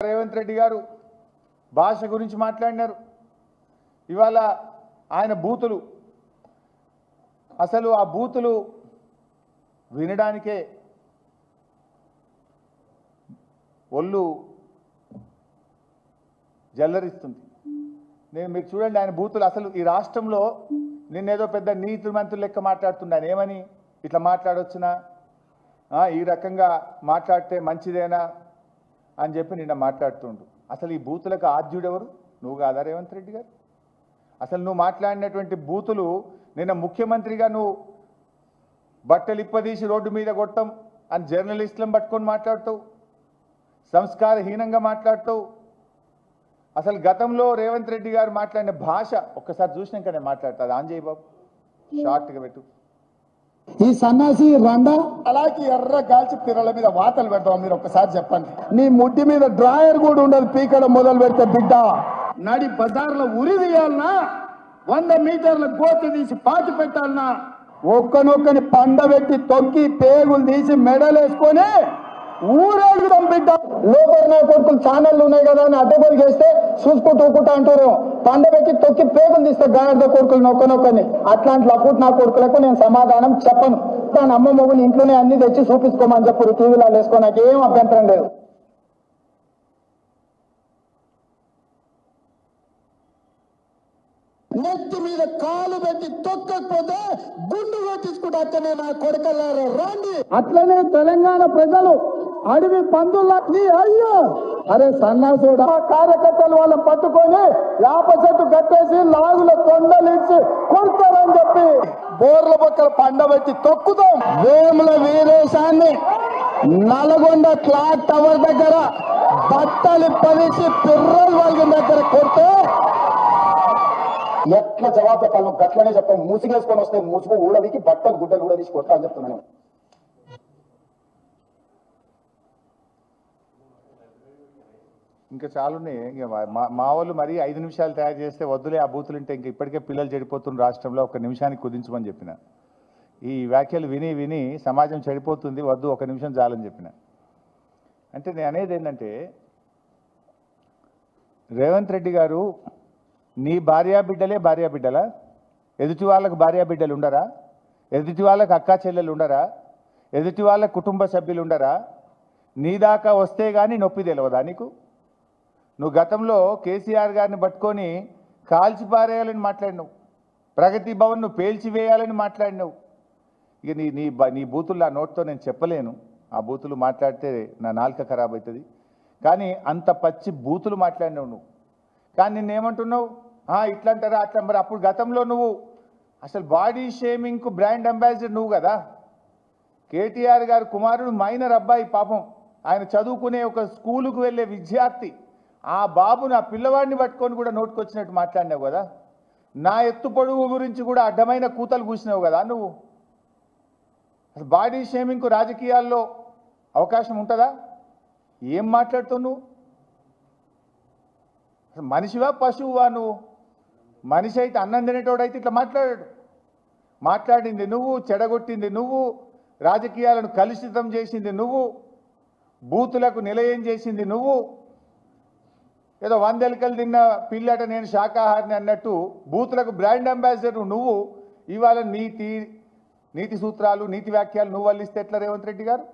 రేవంత్ రెడ్డి గారు భాష గురించి మాట్లాడినారు. ఇవాళ ఆయన బూతులు, అసలు ఆ బూతులు వినడానికే ఒళ్ళు జల్లరిస్తుంది. మీరు చూడండి ఆయన బూతులు. అసలు ఈ రాష్ట్రంలో నిన్నేదో పెద్ద నీతి మంత్రులు లెక్క మాట్లాడుతున్నాను. ఏమని ఇట్లా మాట్లాడొచ్చునా, ఈ రకంగా మాట్లాడితే మంచిదేనా అని చెప్పి నిన్న మాట్లాడుతుండు. అసలు ఈ బూతులకు ఆద్యుడెవరు? నువ్వు కాదా రేవంత్ రెడ్డి గారు? అసలు నువ్వు మాట్లాడినటువంటి బూతులు నిన్న ముఖ్యమంత్రిగా నువ్వు బట్టలు ఇప్పదీసి రోడ్డు మీద కొట్టం అని జర్నలిస్టులను పట్టుకొని మాట్లాడుతావు, సంస్కారహీనంగా మాట్లాడుతావు. అసలు గతంలో రేవంత్ రెడ్డి గారు మాట్లాడిన భాష ఒక్కసారి చూసినాక నేను మాట్లాడతాను. ఆంజయ్ బాబు షార్ట్గా పెట్టు. ఈ సన్నాసి రండా అలాగే ఎర్ర గాల్చి పిర్రల మీద వాతలు పెడతాం. మీరు ఒక్కసారి చెప్పండి. నీ ముడ్డి మీద డ్రాయర్ కూడా ఉండదు, పీకడం మొదలు పెడితే బిడ్డ. నడి బజార్లో ఉరి తీయాలనా, 100 మీటర్ల గోతి తీసి పాతి పెట్టాలనా, ఒక్కనొక్కని పండబెట్టి తొక్కి పేగులు తీసి మెడలేసుకొని ఊరేగుదాం బిడ్డ. లోపల నా కొడుకులు ఛానళ్ళు ఉన్నాయి కదా అని అడ్డగోలు చేస్తే చూసుకుంటూ ఊకుంటా అంటారు. పండబెట్టి తొక్కి పేగులు తీస్తే గాడిద కొడుకులు నొక్కనొక్కని. అట్లాంటి లప్పుడు నా కొడుకులకు నేను సమాధానం చెప్పను. తన అమ్మ మొగుని ఇంట్లోనే అన్ని తెచ్చి చూపించుకోమని చెప్పారు. టీవీలో వేసుకో, నాకు ఏం అభ్యంతరం లేదు. నెత్తి మీద కాలు పెట్టి తొక్కకపోతే గుండు కొట్టించుకుంటా అక్కనే నా కొడుకల్లారా రండి. అట్లనే తెలంగాణ ప్రజలు అడవి పందుల్లా నీ అయ్యో అరే సన్నాసుడు కార్యకర్తలు వాళ్ళని పట్టుకొని యాప చెట్టు కట్టేసి లాగుల కొండలించి కొడతారని చెప్పి బోర్ల పక్కల పండబెట్టి తొక్కుతాం. వేముల వీరేశాన్ని నల్గొండ క్లాక్ టవర్ దగ్గర బట్టలు పలిసి పిర్రలు వాళ్ళ దగ్గర కొడితే ఎట్లా జవాబు చెప్పాలి? గట్లనే చెప్తాం. మూసిగేసుకొని వస్తే మూసుకు ఊడవికి బట్టలు గుడ్డలు కూడా తీసి కొడతా అని చెప్తున్నాను. ఇంకా చాలున్నాయి. ఇంకా మా వాళ్ళు మరి 5 నిమిషాలు తయారు చేస్తే వద్దులే ఆ బూతులు ఉంటే ఇంక ఇప్పటికే పిల్లలు చెడిపోతున్న రాష్ట్రంలో 1 నిమిషానికి కుదించమని చెప్పిన. ఈ వ్యాఖ్యలు విని విని సమాజం చెడిపోతుంది, వద్దు 1 నిమిషం చాలని చెప్పిన. అంటే నేను అనేది ఏంటంటే, రేవంత్ రెడ్డి గారు నీ భార్యాబిడ్డలే భార్యాబిడ్డలా? ఎదుటి వాళ్ళకు భార్యాబిడ్డలు ఉండరా? ఎదుటి వాళ్ళకు అక్కా చెల్లెలు ఉండరా? ఎదుటి వాళ్ళ కుటుంబ సభ్యులు ఉండరా? నీ దాకా వస్తే కానీ నొప్పి తెలియదా నీకు? నువ్వు గతంలో కేసీఆర్ గారిని పట్టుకొని కాల్చిపారేయాలని మాట్లాడినావు, ప్రగతి భవన్ నువ్వు పేల్చివేయాలని మాట్లాడినావు. ఇక నీ బూతులు ఆ నోట్తో నేను చెప్పలేను. ఆ బూతులు మాట్లాడితే నా నాలుక ఖరాబ్ అవుతుంది. కానీ అంత పచ్చి బూతులు మాట్లాడినావు నువ్వు. కానీ నిన్నేమంటున్నావు? ఇట్లా అంటారా అట్లా. మరి అప్పుడు గతంలో నువ్వు అసలు బాడీ షేమింగ్కు బ్రాండ్ అంబాసిడర్ నువ్వు కదా. కేటీఆర్ గారు కుమారుడు మైనర్ అబ్బాయి, పాపం ఆయన చదువుకునే ఒక స్కూలుకు వెళ్ళే విద్యార్థి. ఆ బాబును ఆ పిల్లవాడిని పట్టుకొని కూడా నోటుకొచ్చినట్టు మాట్లాడినావు కదా. నా ఎత్తు పొడుగు గురించి కూడా అడ్డమైన కూతలు కూసినావు కదా నువ్వు. అసలు బాడీ షేమింగ్కు రాజకీయాల్లో అవకాశం ఉంటుందా? ఏం మాట్లాడుతావు నువ్వు? అసలు మనిషివా పశువువా నువ్వు? మనిషి అయితే అన్నం తినేటోడైతే ఇట్లా మాట్లాడింది నువ్వు, చెడగొట్టింది నువ్వు, రాజకీయాలను కలుషితం చేసింది నువ్వు, బూతులకు నిలయం చేసింది నువ్వు. ఏదో 100 ఎలుకలు తిన్న పిల్లట నేను శాకాహారిని అన్నట్టు బూతులకు బ్రాండ్ అంబాసిడర్ నువ్వు. ఇవాళ నీతి సూత్రాలు, నీతి వ్యాఖ్యలు నువ్వు వల్లిస్తే ఎట్లా రేవంత్ రెడ్డి గారు?